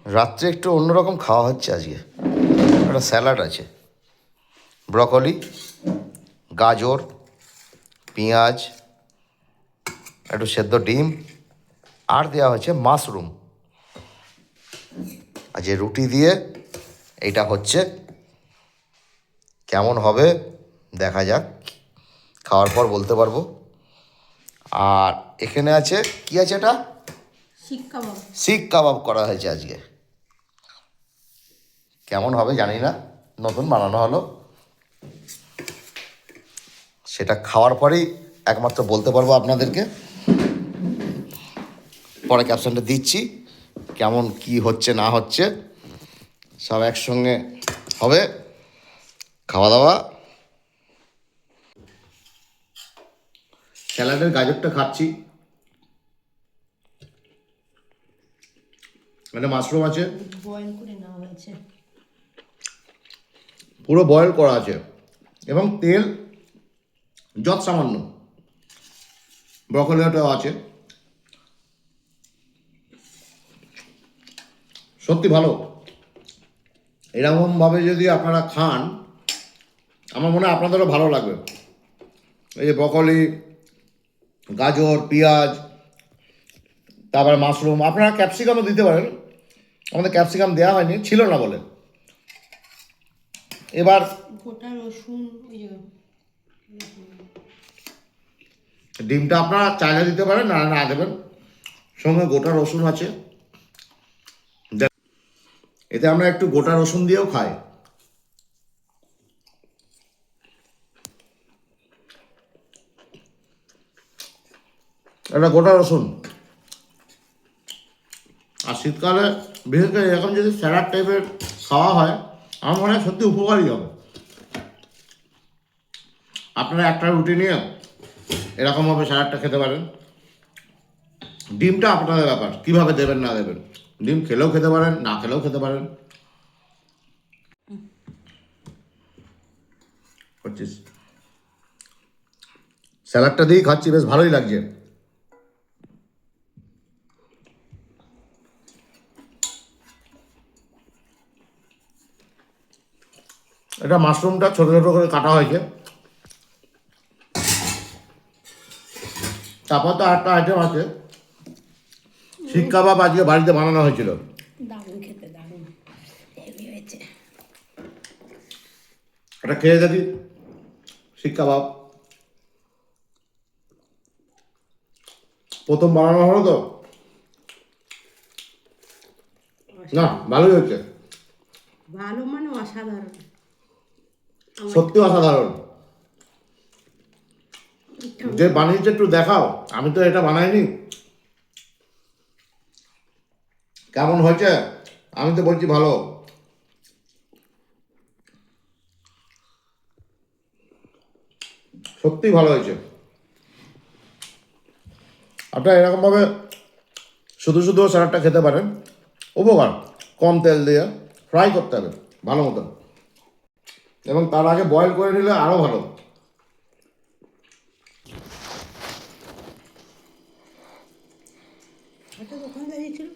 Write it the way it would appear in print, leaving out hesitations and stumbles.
রাত্রে একটু অন্যরকম খাওয়া হচ্ছে আজকে। একটা স্যালাড আছে, ব্রকলি, গাজর, পেঁয়াজ, একটু সেদ্ধ ডিম, আর দেওয়া হচ্ছে মাশরুম। আর যে রুটি দিয়ে এইটা হচ্ছে, কেমন হবে দেখা যাক, খাওয়ার পর বলতে পারবো। আর এখানে আছে, কি আছে এটা? শিক কাবাব করা হয়েছে আজকে। কেমন হবে জানি না, নতুন বানানো হলো, সেটা খাওয়ার পরেই একমাত্র বলতে পারবো আপনাদেরকে। পরে ক্যাপশনটা দিচ্ছি, কেমন কি হচ্ছে না হচ্ছে সব একসঙ্গে হবে খাওয়া দাওয়া। স্যালাডের গাজরটা খাচ্ছি, মানে মাশরুম আছে, বয়েল করে নেওয়া হয়েছে, পুরো বয়েল করা আছে, এবং তেল যত সামান্য, ব্রকলিটাও আছে। সত্যি ভালো। এরকমভাবে যদি আপনারা খান, আমার মনে হয় আপনাদেরও ভালো লাগবে। এই যে ব্রকলি, গাজর, পেঁয়াজ, তারপরে মাশরুম, আপনারা ক্যাপসিকামও দিতে পারেন। আমাদের ক্যাপসিকাম দেওয়া হয়নি, ছিল না বলে। এবার গোটা রসুন, ডিমটা আপনারা চাইলে দিতে পারেন, না না দেবেন। সঙ্গে গোটা রসুন আছে, এতে আমরা একটু গোটা রসুন দিয়েও খাই। এটা গোটা রসুন। আর শীতকালে বিশেষ করে এরকম যদি স্যালাড টাইপের খাওয়া হয়, আমার মনে হয় সত্যি উপকারী হবে। আপনারা একটা রুটি নিয়ে এরকমভাবে স্যালাডটা খেতে পারেন। ডিমটা আপনাদের ব্যাপার, কীভাবে দেবেন না দেবেন। ডিম খেলেও খেতে পারেন, না খেলেও খেতে পারেন। করছিস স্যালাডটা দিয়েই খাচ্ছি, বেশ ভালোই লাগছে। এটা মাশরুমটা ছোটো ছোটো করে কাটা হয়েছে। তারপর তো আরেকটা আইটেম আছে, শিক কাবাব আজকে বাড়িতে বানানো হয়েছিল। দারুণ খেতে, দারুণ হেভি হয়েছে। এটা খেয়ে দেখি, শিক কাবাব প্রথম বানানো হলো তো, না ভালোই হয়েছে, ভালো মানে অসাধারণ, সত্যি অসাধারণ। যে বানিয়েছে একটু দেখাও, আমি তো এটা বানাইনি, কেমন হয়েছে? আমি তো বলছি ভালো। সত্যি ভালো হয়েছে। আপনারা এরকমভাবে শুধু শুধু স্যালাডটা খেতে পারেন, উপকার। কম তেল দিয়ে ফ্রাই করতে হবে ভালো মতো, এবং তার আগে বয়েল করে নিলে আরও ভালো। এটা দোকানে দাঁড়িয়েছিল।